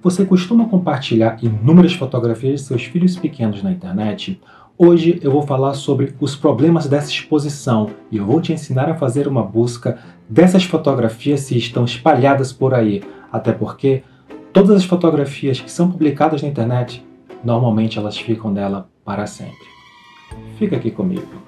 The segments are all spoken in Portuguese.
Você costuma compartilhar inúmeras fotografias de seus filhos pequenos na internet? Hoje eu vou falar sobre os problemas dessa exposição e eu vou te ensinar a fazer uma busca dessas fotografias se estão espalhadas por aí, até porque todas as fotografias que são publicadas na internet, normalmente elas ficam nela para sempre. Fica aqui comigo.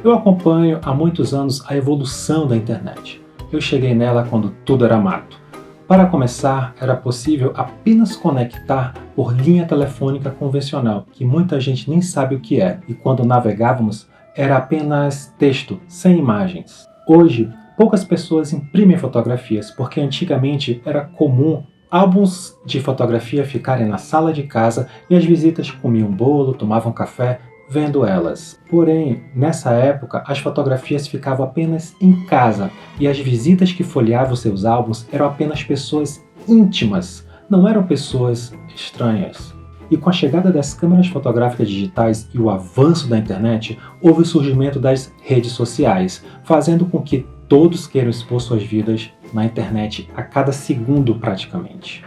Eu acompanho há muitos anos a evolução da internet. Eu cheguei nela quando tudo era mato. Para começar, era possível apenas conectar por linha telefônica convencional, que muita gente nem sabe o que é, e quando navegávamos, era apenas texto, sem imagens. Hoje, poucas pessoas imprimem fotografias, porque antigamente era comum álbuns de fotografia ficarem na sala de casa e as visitas comiam bolo, tomavam café, vendo elas. Porém, nessa época, as fotografias ficavam apenas em casa e as visitas que folheavam seus álbuns eram apenas pessoas íntimas, não eram pessoas estranhas. E com a chegada das câmeras fotográficas digitais e o avanço da internet, houve o surgimento das redes sociais, fazendo com que todos queiram expor suas vidas na internet a cada segundo praticamente.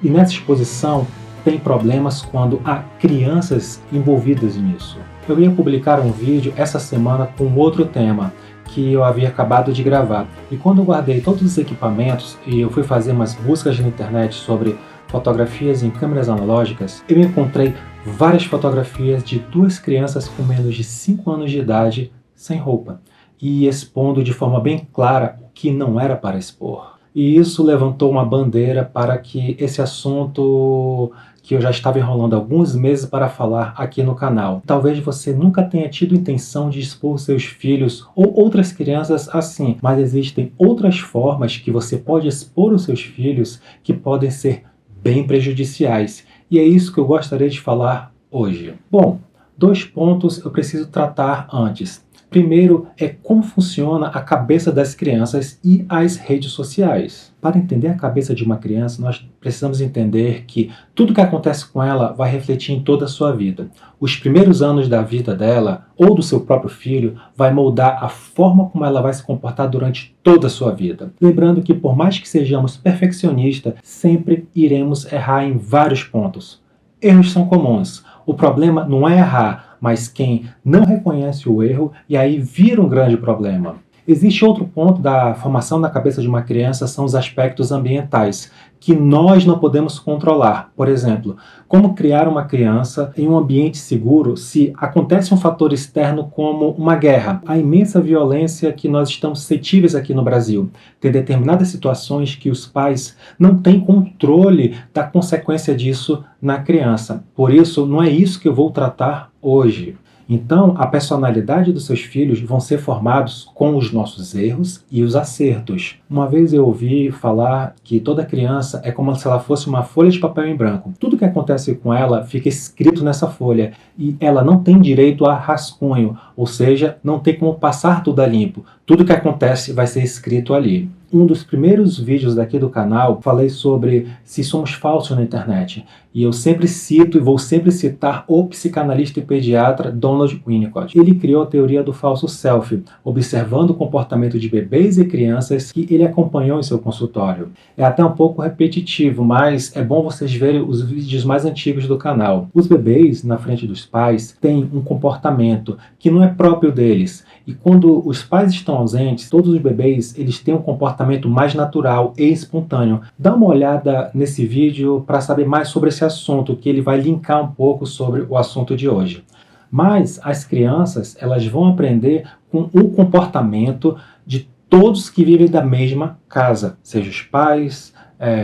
E nessa exposição, tem problemas quando há crianças envolvidas nisso. Eu ia publicar um vídeo essa semana com outro tema que eu havia acabado de gravar. E quando eu guardei todos os equipamentos e eu fui fazer umas buscas na internet sobre fotografias em câmeras analógicas, eu encontrei várias fotografias de duas crianças com menos de 5 anos de idade sem roupa e expondo de forma bem clara o que não era para expor. E isso levantou uma bandeira para que esse assunto que eu já estava enrolando há alguns meses para falar aqui no canal. Talvez você nunca tenha tido intenção de expor seus filhos ou outras crianças assim, mas existem outras formas que você pode expor os seus filhos que podem ser bem prejudiciais. E é isso que eu gostaria de falar hoje. Bom, 2 pontos eu preciso tratar antes. Primeiro é como funciona a cabeça das crianças e as redes sociais. Para entender a cabeça de uma criança, nós precisamos entender que tudo que acontece com ela vai refletir em toda a sua vida. Os primeiros anos da vida dela, ou do seu próprio filho, vai moldar a forma como ela vai se comportar durante toda a sua vida. Lembrando que por mais que sejamos perfeccionistas, sempre iremos errar em vários pontos. Erros são comuns. O problema não é errar, mas quem não reconhece o erro e aí vira um grande problema. Existe outro ponto da formação da cabeça de uma criança, são os aspectos ambientais, que nós não podemos controlar. Por exemplo, como criar uma criança em um ambiente seguro se acontece um fator externo como uma guerra. A imensa violência que nós estamos suscetíveis aqui no Brasil. Tem determinadas situações que os pais não têm controle da consequência disso na criança. Por isso, não é isso que eu vou tratar hoje. Então, a personalidade dos seus filhos vão ser formados com os nossos erros e os acertos. Uma vez eu ouvi falar que toda criança é como se ela fosse uma folha de papel em branco. Tudo que acontece com ela fica escrito nessa folha e ela não tem direito a rascunho, ou seja, não tem como passar tudo a limpo. Tudo que acontece vai ser escrito ali. Um dos primeiros vídeos daqui do canal, falei sobre se somos falsos na internet. E eu sempre cito e vou sempre citar o psicanalista e pediatra Donald Winnicott. Ele criou a teoria do falso self, observando o comportamento de bebês e crianças que ele acompanhou em seu consultório. É até um pouco repetitivo, mas é bom vocês verem os vídeos mais antigos do canal. Os bebês, na frente dos pais, têm um comportamento que não é próprio deles. E quando os pais estão ausentes, todos os bebês eles têm um comportamento mais natural e espontâneo. Dá uma olhada nesse vídeo para saber mais sobre esse assunto, que ele vai linkar um pouco sobre o assunto de hoje. Mas as crianças elas vão aprender com o comportamento de todos que vivem da mesma casa, seja os pais,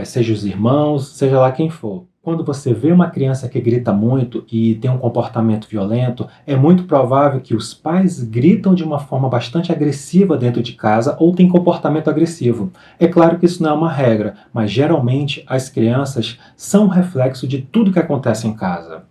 seja os irmãos, seja lá quem for. Quando você vê uma criança que grita muito e tem um comportamento violento, é muito provável que os pais gritam de uma forma bastante agressiva dentro de casa ou têm comportamento agressivo. É claro que isso não é uma regra, mas geralmente as crianças são um reflexo de tudo que acontece em casa.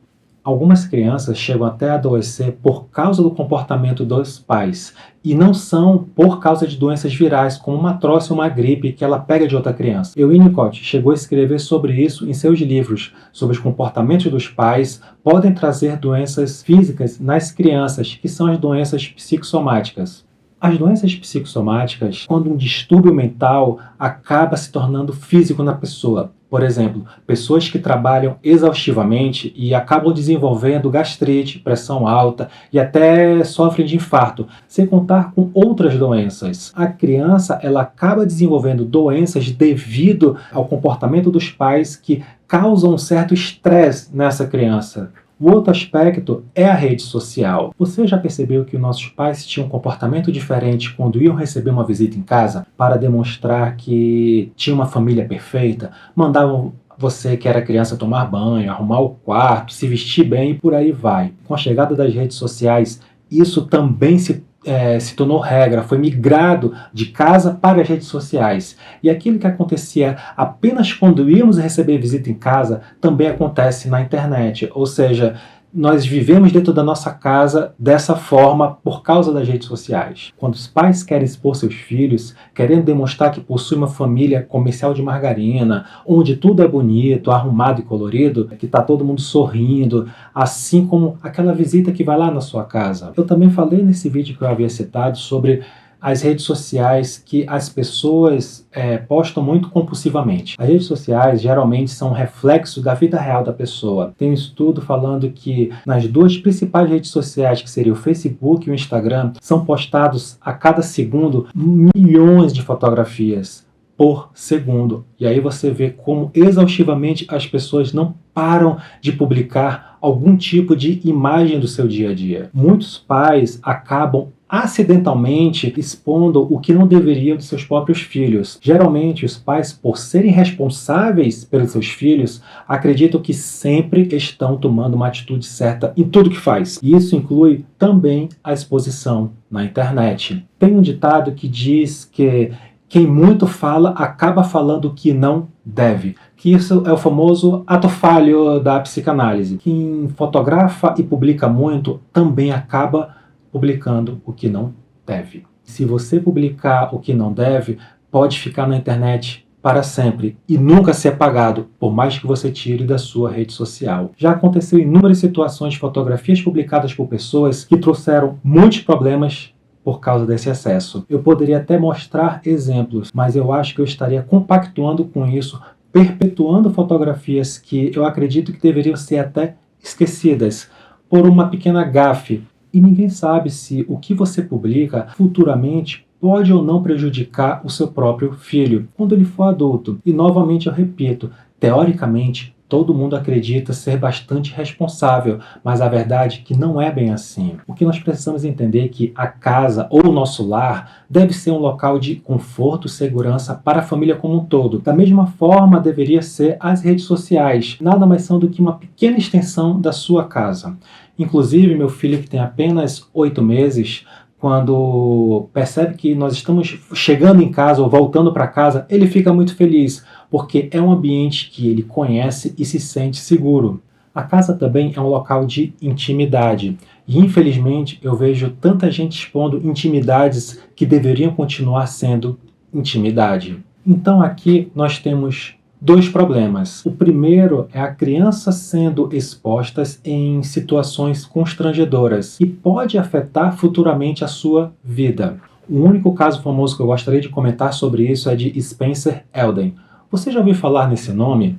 Algumas crianças chegam até a adoecer por causa do comportamento dos pais e não são por causa de doenças virais, como uma tosse ou uma gripe que ela pega de outra criança. E o Winnicott chegou a escrever sobre isso em seus livros, sobre os comportamentos dos pais podem trazer doenças físicas nas crianças, que são as doenças psicossomáticas. As doenças psicossomáticas, quando um distúrbio mental acaba se tornando físico na pessoa. Por exemplo, pessoas que trabalham exaustivamente e acabam desenvolvendo gastrite, pressão alta e até sofrem de infarto, sem contar com outras doenças. A criança ela acaba desenvolvendo doenças devido ao comportamento dos pais que causam um certo estresse nessa criança. O outro aspecto é a rede social. Você já percebeu que os nossos pais tinham um comportamento diferente quando iam receber uma visita em casa para demonstrar que tinha uma família perfeita? Mandavam você que era criança tomar banho, arrumar o quarto, se vestir bem e por aí vai. Com a chegada das redes sociais, isso também se tornou regra, foi migrado de casa para as redes sociais. E aquilo que acontecia apenas quando íamos receber visita em casa, também acontece na internet. Ou seja, nós vivemos dentro da nossa casa dessa forma por causa das redes sociais. Quando os pais querem expor seus filhos, querendo demonstrar que possui uma família comercial de margarina, onde tudo é bonito, arrumado e colorido, que está todo mundo sorrindo, assim como aquela visita que vai lá na sua casa. Eu também falei nesse vídeo que eu havia citado sobre as redes sociais que as pessoas postam muito compulsivamente. As redes sociais geralmente são um reflexo da vida real da pessoa. Tem um estudo falando que nas duas principais redes sociais, que seriam o Facebook e o Instagram, são postados a cada segundo milhões de fotografias por segundo. E aí você vê como exaustivamente as pessoas não param de publicar algum tipo de imagem do seu dia a dia. Muitos pais acabam acidentalmente expondo o que não deveriam de seus próprios filhos. Geralmente, os pais, por serem responsáveis pelos seus filhos, acreditam que sempre estão tomando uma atitude certa em tudo que faz. E isso inclui também a exposição na internet. Tem um ditado que diz que quem muito fala acaba falando o que não deve. Que isso é o famoso ato falho da psicanálise. Quem fotografa e publica muito também acaba publicando o que não deve. Se você publicar o que não deve, pode ficar na internet para sempre e nunca ser apagado, por mais que você tire da sua rede social. Já aconteceu inúmeras situações de fotografias publicadas por pessoas que trouxeram muitos problemas por causa desse excesso. Eu poderia até mostrar exemplos, mas eu acho que eu estaria compactuando com isso, perpetuando fotografias que eu acredito que deveriam ser até esquecidas por uma pequena gafe. E ninguém sabe se o que você publica futuramente pode ou não prejudicar o seu próprio filho quando ele for adulto. E novamente eu repito, teoricamente todo mundo acredita ser bastante responsável, mas a verdade é que não é bem assim. O que nós precisamos entender é que a casa ou o nosso lar deve ser um local de conforto e segurança para a família como um todo. Da mesma forma deveria ser as redes sociais, nada mais são do que uma pequena extensão da sua casa. Inclusive, meu filho, que tem apenas 8 meses, quando percebe que nós estamos chegando em casa ou voltando para casa, ele fica muito feliz, porque é um ambiente que ele conhece e se sente seguro. A casa também é um local de intimidade. E, infelizmente, eu vejo tanta gente expondo intimidades que deveriam continuar sendo intimidade. Então, aqui nós temos dois problemas. O primeiro é a criança sendo exposta em situações constrangedoras e pode afetar futuramente a sua vida. O único caso famoso que eu gostaria de comentar sobre isso é de Spencer Elden. Você já ouviu falar nesse nome?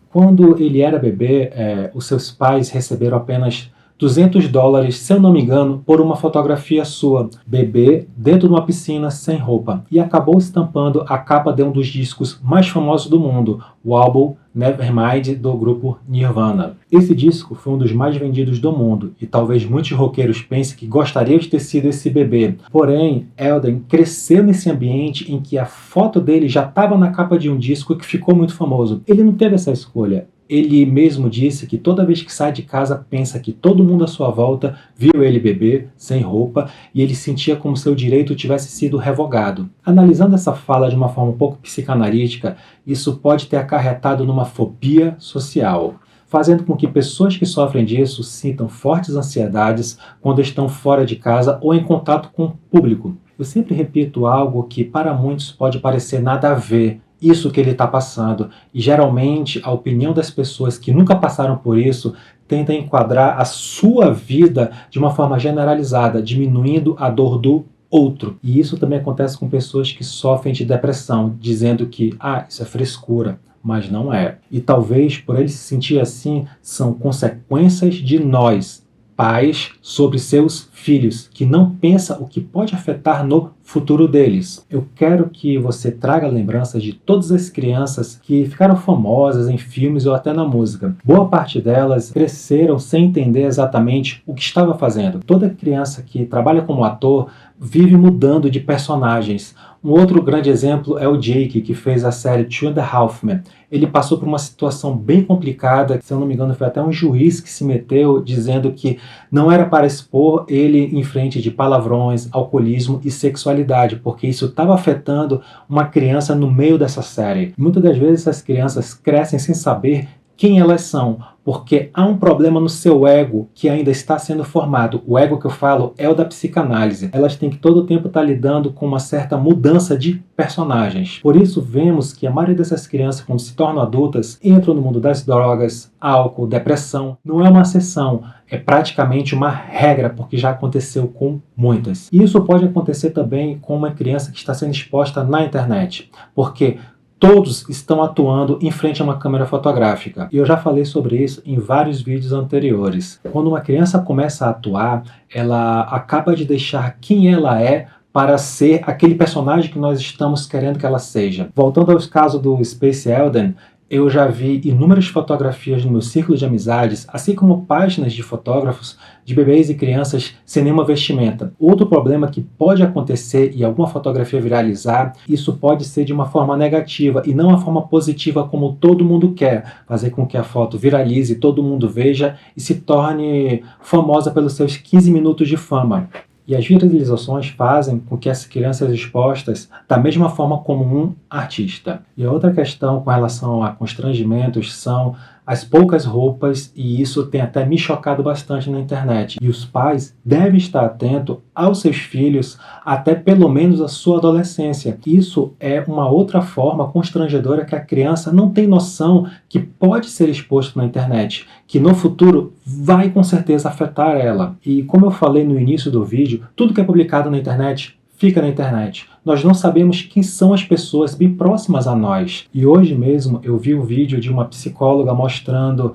Quando ele era bebê, os seus pais receberam apenas $200, se eu não me engano, por uma fotografia sua, bebê dentro de uma piscina sem roupa, e acabou estampando a capa de um dos discos mais famosos do mundo, o álbum Nevermind do grupo Nirvana. Esse disco foi um dos mais vendidos do mundo, e talvez muitos roqueiros pensem que gostariam de ter sido esse bebê. Porém, Elden cresceu nesse ambiente em que a foto dele já estava na capa de um disco que ficou muito famoso. Ele não teve essa escolha. Ele mesmo disse que toda vez que sai de casa pensa que todo mundo à sua volta viu ele beber, sem roupa, e ele sentia como seu direito tivesse sido revogado. Analisando essa fala de uma forma um pouco psicanalítica, isso pode ter acarretado numa fobia social, fazendo com que pessoas que sofrem disso sintam fortes ansiedades quando estão fora de casa ou em contato com o público. Eu sempre repito algo que para muitos pode parecer nada a ver, isso que ele está passando, e geralmente a opinião das pessoas que nunca passaram por isso tenta enquadrar a sua vida de uma forma generalizada, diminuindo a dor do outro. E isso também acontece com pessoas que sofrem de depressão, dizendo que, isso é frescura. Mas não é. E talvez, por ele se sentir assim, são consequências de nós, pais, sobre seus filhos, que não pensa o que pode afetar no futuro deles. Eu quero que você traga lembranças de todas as crianças que ficaram famosas em filmes ou até na música. Boa parte delas cresceram sem entender exatamente o que estava fazendo. Toda criança que trabalha como ator vive mudando de personagens. Um outro grande exemplo é o Jake, que fez a série Two and a Half Men. Ele passou por uma situação bem complicada, se eu não me engano foi até um juiz que se meteu dizendo que não era para expor ele em frente de palavrões, alcoolismo e sexualidade, porque isso estava afetando uma criança no meio dessa série. Muitas das vezes essas crianças crescem sem saber quem elas são, porque há um problema no seu ego que ainda está sendo formado. O ego que eu falo é o da psicanálise. Elas têm que todo o tempo estar lidando com uma certa mudança de personagens. Por isso vemos que a maioria dessas crianças, quando se tornam adultas, entram no mundo das drogas, álcool, depressão. Não é uma exceção, é praticamente uma regra, porque já aconteceu com muitas. E isso pode acontecer também com uma criança que está sendo exposta na internet, porque todos estão atuando em frente a uma câmera fotográfica. E eu já falei sobre isso em vários vídeos anteriores. Quando uma criança começa a atuar, ela acaba de deixar quem ela é para ser aquele personagem que nós estamos querendo que ela seja. Voltando aos casos do Space Elden, eu já vi inúmeras fotografias no meu círculo de amizades, assim como páginas de fotógrafos de bebês e crianças sem nenhuma vestimenta. Outro problema que pode acontecer e alguma fotografia viralizar, isso pode ser de uma forma negativa e não uma forma positiva como todo mundo quer, fazer com que a foto viralize, todo mundo veja e se torne famosa pelos seus 15 minutos de fama. E as viralizações fazem com que as crianças expostas da mesma forma como um artista. E a outra questão com relação a constrangimentos são as poucas roupas, e isso tem até me chocado bastante na internet. E os pais devem estar atentos aos seus filhos até pelo menos a sua adolescência. Isso é uma outra forma constrangedora que a criança não tem noção que pode ser exposto na internet, que no futuro vai com certeza afetar ela. E como eu falei no início do vídeo, tudo que é publicado na internet fica na internet. Nós não sabemos quem são as pessoas bem próximas a nós. E hoje mesmo eu vi um vídeo de uma psicóloga mostrando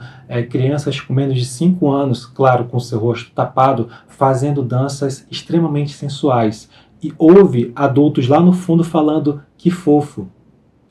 crianças com menos de 5 anos, claro, com seu rosto tapado, fazendo danças extremamente sensuais. E houve adultos lá no fundo falando que fofo.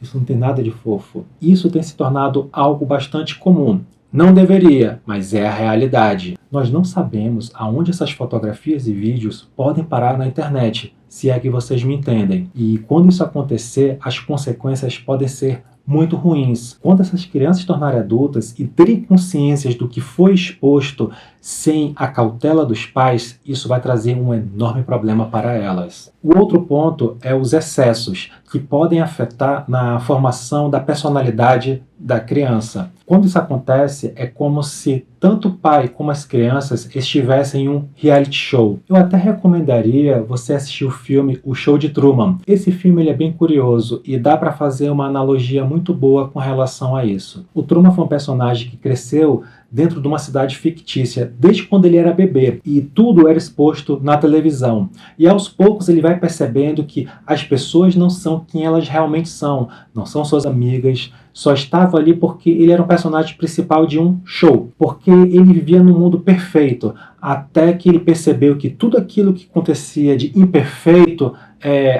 Isso não tem nada de fofo. Isso tem se tornado algo bastante comum. Não deveria, mas é a realidade. Nós não sabemos aonde essas fotografias e vídeos podem parar na internet, se é que vocês me entendem. E quando isso acontecer, as consequências podem ser muito ruins. Quando essas crianças se tornarem adultas e terem consciências do que foi exposto sem a cautela dos pais, isso vai trazer um enorme problema para elas. O outro ponto é os excessos, que podem afetar na formação da personalidade da criança. Quando isso acontece, é como se tanto o pai como as crianças estivessem em um reality show. Eu até recomendaria você assistir o filme O Show de Truman. Esse filme ele é bem curioso e dá para fazer uma analogia muito boa com relação a isso. O Truman foi um personagem que cresceu dentro de uma cidade fictícia, desde quando ele era bebê, e tudo era exposto na televisão. E aos poucos ele vai percebendo que as pessoas não são quem elas realmente são, não são suas amigas, só estava ali porque ele era o personagem principal de um show, porque ele vivia num mundo perfeito, até que ele percebeu que tudo aquilo que acontecia de imperfeito,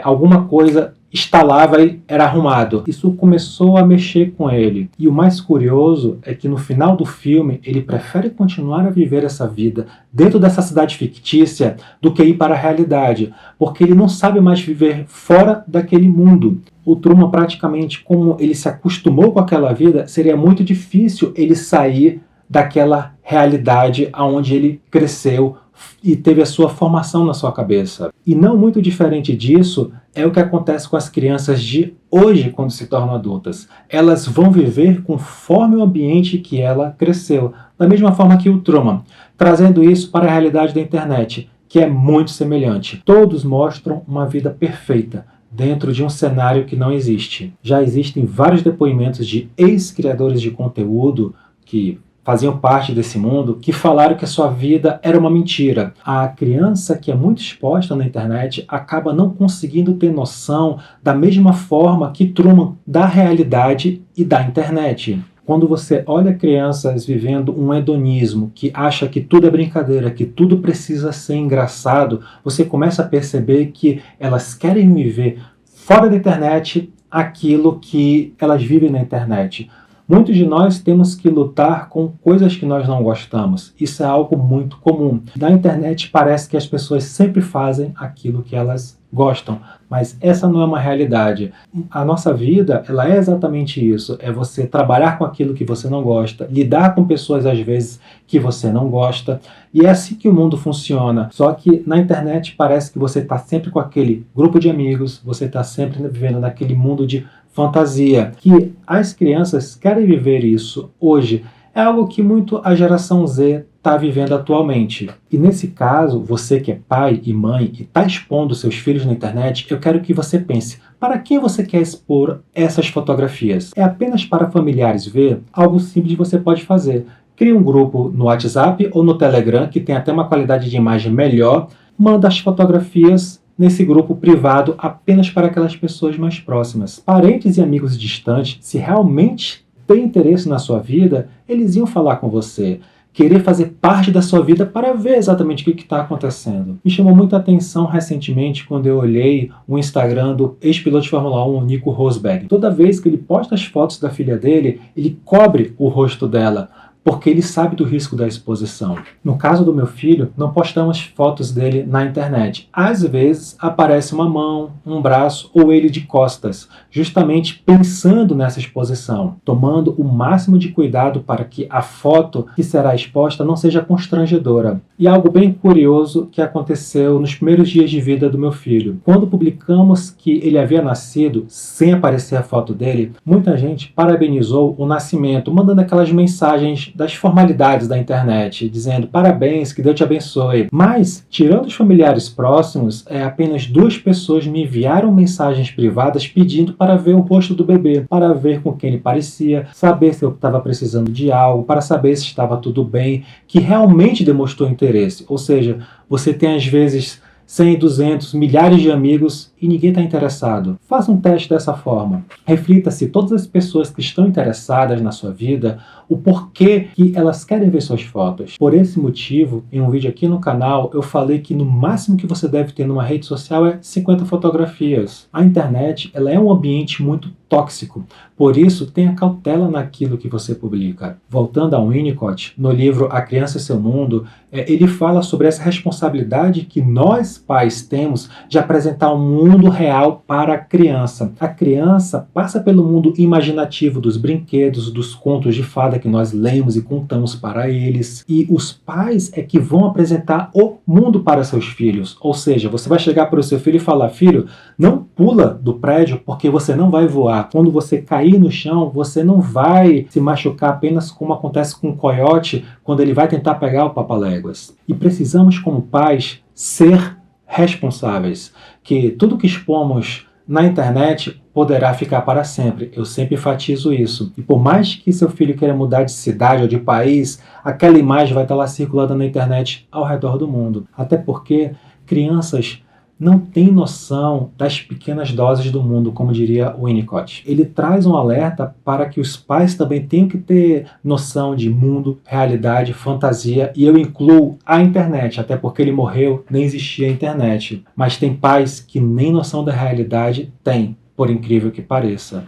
alguma coisa instalava e era arrumado. Isso começou a mexer com ele. E o mais curioso é que no final do filme ele prefere continuar a viver essa vida dentro dessa cidade fictícia do que ir para a realidade, porque ele não sabe mais viver fora daquele mundo. O Truman, praticamente, como ele se acostumou com aquela vida, seria muito difícil ele sair daquela realidade onde ele cresceu e teve a sua formação na sua cabeça. E não muito diferente disso é o que acontece com as crianças de hoje quando se tornam adultas. Elas vão viver conforme o ambiente que ela cresceu, da mesma forma que o Truman, trazendo isso para a realidade da internet, que é muito semelhante. Todos mostram uma vida perfeita, dentro de um cenário que não existe. Já existem vários depoimentos de ex-criadores de conteúdo que faziam parte desse mundo que falaram que a sua vida era uma mentira. A criança que é muito exposta na internet acaba não conseguindo ter noção da mesma forma que Truman da realidade e da internet. Quando você olha crianças vivendo um hedonismo, que acha que tudo é brincadeira, que tudo precisa ser engraçado, você começa a perceber que elas querem viver fora da internet aquilo que elas vivem na internet. Muitos de nós temos que lutar com coisas que nós não gostamos. Isso é algo muito comum. Na internet parece que as pessoas sempre fazem aquilo que elas gostam, mas essa não é uma realidade. A nossa vida, ela é exatamente isso. É você trabalhar com aquilo que você não gosta, lidar com pessoas às vezes que você não gosta, e é assim que o mundo funciona. Só que na internet parece que você está sempre com aquele grupo de amigos, você está sempre vivendo naquele mundo de fantasia, que as crianças querem viver isso hoje. É algo que muito a geração Z está vivendo atualmente. E nesse caso, você que é pai e mãe e está expondo seus filhos na internet, eu quero que você pense, para quem você quer expor essas fotografias? É apenas para familiares ver? Algo simples você pode fazer. Crie um grupo no WhatsApp ou no Telegram, que tem até uma qualidade de imagem melhor, manda as fotografias nesse grupo privado apenas para aquelas pessoas mais próximas. Parentes e amigos distantes, se realmente têm interesse na sua vida, eles iam falar com você, querer fazer parte da sua vida para ver exatamente o que está acontecendo. Me chamou muita atenção recentemente quando eu olhei o Instagram do ex-piloto de Fórmula 1, Nico Rosberg. Toda vez que ele posta as fotos da filha dele, ele cobre o rosto dela, porque ele sabe do risco da exposição. No caso do meu filho, não postamos fotos dele na internet. Às vezes aparece uma mão, um braço ou ele de costas, justamente pensando nessa exposição, tomando o máximo de cuidado para que a foto que será exposta não seja constrangedora. E algo bem curioso que aconteceu nos primeiros dias de vida do meu filho. Quando publicamos que ele havia nascido, sem aparecer a foto dele, muita gente parabenizou o nascimento, mandando aquelas mensagens das formalidades da internet, dizendo parabéns, que Deus te abençoe. Mas, tirando os familiares próximos, apenas 2 pessoas me enviaram mensagens privadas pedindo para ver o rosto do bebê, para ver com quem ele parecia, saber se eu estava precisando de algo, para saber se estava tudo bem, que realmente demonstrou interesse. Ou seja, você tem às vezes 100, 200, milhares de amigos e ninguém está interessado. Faça um teste dessa forma. Reflita se todas as pessoas que estão interessadas na sua vida, o porquê que elas querem ver suas fotos. Por esse motivo, em um vídeo aqui no canal, eu falei que no máximo que você deve ter numa rede social é 50 fotografias. A internet, ela é um ambiente muito tóxico. Por isso, tenha cautela naquilo que você publica. Voltando ao Winnicott, no livro A Criança e Seu Mundo, ele fala sobre essa responsabilidade que nós, pais, temos de apresentar um mundo real para a criança. A criança passa pelo mundo imaginativo dos brinquedos, dos contos de fada que nós lemos e contamos para eles. E os pais é que vão apresentar o mundo para seus filhos. Ou seja, você vai chegar para o seu filho e falar, filho, não pula do prédio porque você não vai voar. Quando você cair no chão, você não vai se machucar apenas como acontece com o coiote quando ele vai tentar pegar o papaléguas. E precisamos, como pais, ser responsáveis, que tudo que expomos na internet poderá ficar para sempre. Eu sempre enfatizo isso. E por mais que seu filho queira mudar de cidade ou de país, aquela imagem vai estar lá circulando na internet ao redor do mundo. Até porque crianças não têm noção das pequenas doses do mundo, como diria o Winnicott. Ele traz um alerta para que os pais também tenham que ter noção de mundo, realidade, fantasia, e eu incluo a internet, até porque ele morreu, nem existia a internet. Mas tem pais que nem noção da realidade têm, por incrível que pareça.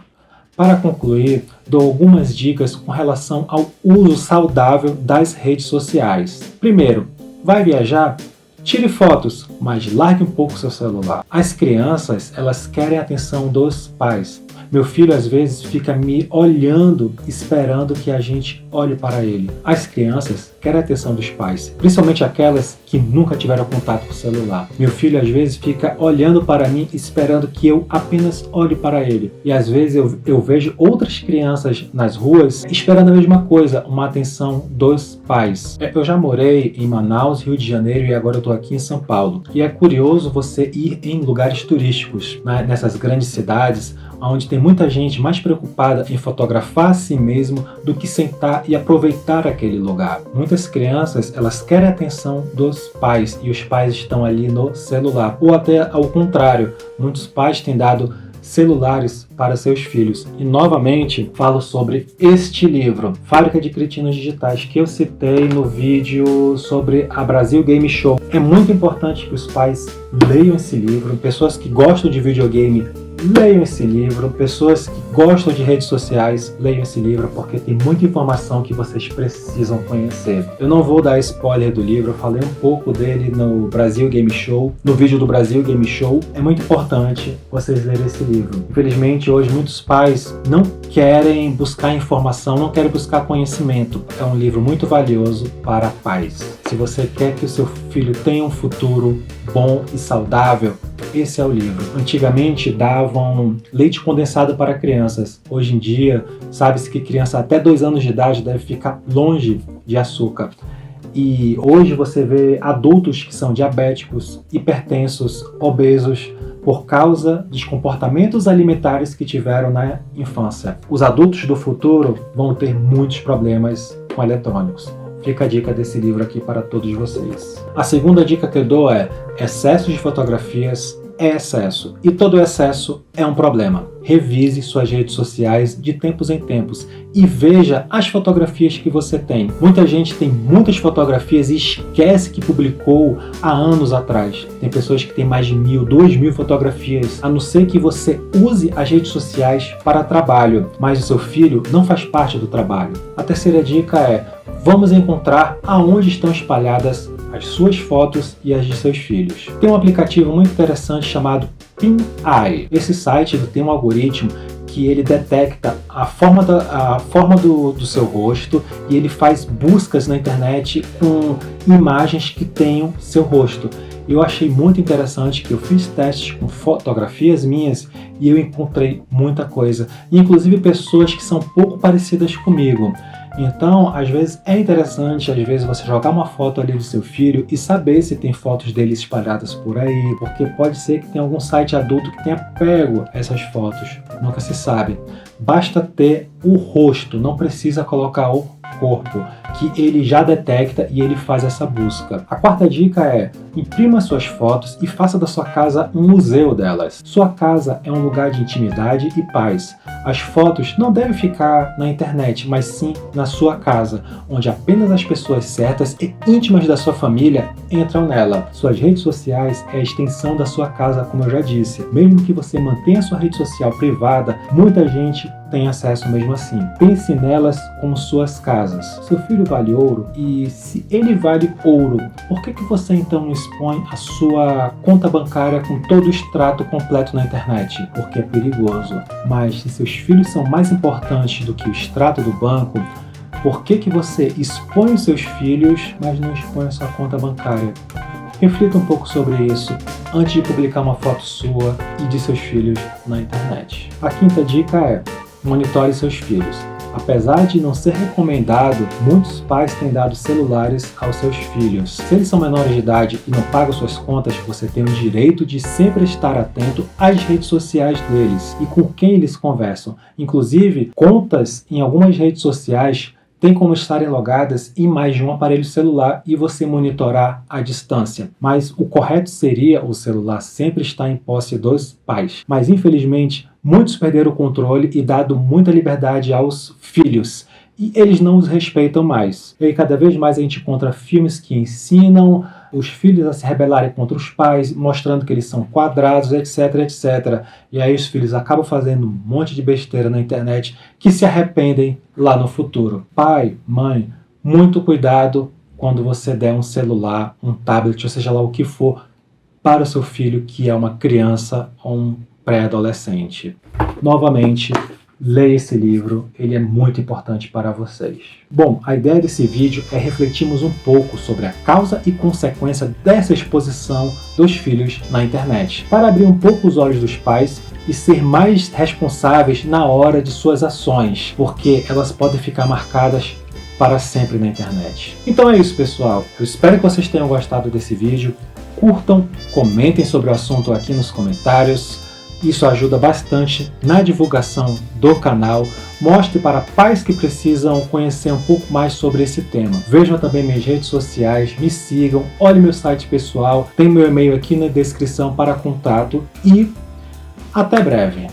Para concluir, dou algumas dicas com relação ao uso saudável das redes sociais. Primeiro, vai viajar? Tire fotos, mas largue um pouco seu celular. As crianças, elas querem a atenção dos pais. Meu filho às vezes fica me olhando, esperando que a gente olhe para ele. As crianças querem a atenção dos pais, principalmente aquelas que nunca tiveram contato com o celular. Meu filho às vezes fica olhando para mim, esperando que eu apenas olhe para ele. E às vezes eu vejo outras crianças nas ruas esperando a mesma coisa, uma atenção dos pais. Eu já morei em Manaus, Rio de Janeiro, e agora eu estou aqui em São Paulo. E é curioso você ir em lugares turísticos, né, nessas grandes cidades, onde onde tem muita gente mais preocupada em fotografar a si mesmo do que sentar e aproveitar aquele lugar. Muitas crianças, elas querem a atenção dos pais e os pais estão ali no celular. Ou até ao contrário, muitos pais têm dado celulares para seus filhos. E novamente falo sobre este livro, Fábrica de Cretinos Digitais, que eu citei no vídeo sobre a Brasil Game Show. É muito importante que os pais leiam esse livro, pessoas que gostam de videogame leiam esse livro, pessoas que gostam de redes sociais leiam esse livro, porque tem muita informação que vocês precisam conhecer. Eu não vou dar spoiler do livro, eu falei um pouco dele no Brasil Game Show, no vídeo do Brasil Game Show. É muito importante vocês lerem esse livro. Infelizmente hoje muitos pais não querem buscar informação, não querem buscar conhecimento. É um livro muito valioso para pais. Se você quer que o seu filho tenha um futuro bom e saudável, esse é o livro. Antigamente davam leite condensado para crianças. Hoje em dia, sabe-se que criança até 2 anos de idade deve ficar longe de açúcar. E hoje você vê adultos que são diabéticos, hipertensos, obesos, por causa dos comportamentos alimentares que tiveram na infância. Os adultos do futuro vão ter muitos problemas com eletrônicos. Fica a dica desse livro aqui para todos vocês. A segunda dica que eu dou é: excesso de fotografias é excesso, e todo excesso é um problema. Revise suas redes sociais de tempos em tempos e veja as fotografias que você tem. Muita gente tem muitas fotografias e esquece que publicou há anos atrás. Tem pessoas que têm mais de 1.000, 2.000 fotografias, a não ser que você use as redes sociais para trabalho, mas o seu filho não faz parte do trabalho. A terceira dica é: vamos encontrar aonde estão espalhadas as suas fotos e as de seus filhos. Tem um aplicativo muito interessante chamado PinEye. Esse site tem um algoritmo que ele detecta a forma do seu rosto e ele faz buscas na internet com imagens que tenham seu rosto. Eu achei muito interessante que eu fiz testes com fotografias minhas e eu encontrei muita coisa, inclusive pessoas que são pouco parecidas comigo. Então, às vezes é interessante, você jogar uma foto ali do seu filho e saber se tem fotos dele espalhadas por aí, porque pode ser que tenha algum site adulto que tenha pego essas fotos, nunca se sabe. Basta ter o rosto, não precisa colocar o corpo, que ele já detecta e ele faz essa busca. A quarta dica é: imprima suas fotos e faça da sua casa um museu delas. Sua casa é um lugar de intimidade e paz. As fotos não devem ficar na internet, mas sim na sua casa, onde apenas as pessoas certas e íntimas da sua família entram nela. Suas redes sociais é a extensão da sua casa, como eu já disse. Mesmo que você mantenha sua rede social privada, muita gente tem acesso mesmo assim. Pense nelas como suas casas. Seu filho vale ouro, e se ele vale ouro, por que você então não expõe a sua conta bancária com todo o extrato completo na internet? Porque é perigoso. Mas se seus filhos são mais importantes do que o extrato do banco, por que você expõe os seus filhos, mas não expõe a sua conta bancária? Reflita um pouco sobre isso antes de publicar uma foto sua e de seus filhos na internet. A quinta dica é: monitore seus filhos. Apesar de não ser recomendado, muitos pais têm dado celulares aos seus filhos. Se eles são menores de idade e não pagam suas contas, você tem o direito de sempre estar atento às redes sociais deles e com quem eles conversam. Inclusive, contas em algumas redes sociais tem como estarem logadas em mais de um aparelho celular e você monitorar à distância. Mas o correto seria o celular sempre estar em posse dos pais. Mas infelizmente, muitos perderam o controle e dado muita liberdade aos filhos. E eles não os respeitam mais. E aí, cada vez mais a gente encontra filmes que ensinam os filhos a se rebelarem contra os pais, mostrando que eles são quadrados, etc, etc. E aí os filhos acabam fazendo um monte de besteira na internet que se arrependem lá no futuro. Pai, mãe, muito cuidado quando você der um celular, um tablet, ou seja lá o que for, para o seu filho que é uma criança ou um pré-adolescente. Novamente, leia esse livro, ele é muito importante para vocês. Bom, a ideia desse vídeo é refletirmos um pouco sobre a causa e consequência dessa exposição dos filhos na internet, para abrir um pouco os olhos dos pais e ser mais responsáveis na hora de suas ações, porque elas podem ficar marcadas para sempre na internet. Então é isso, pessoal. Eu espero que vocês tenham gostado desse vídeo. Curtam, comentem sobre o assunto aqui nos comentários. Isso ajuda bastante na divulgação do canal. Mostre para pais que precisam conhecer um pouco mais sobre esse tema. Vejam também minhas redes sociais, me sigam, olhem meu site pessoal, tem meu e-mail aqui na descrição para contato e até breve.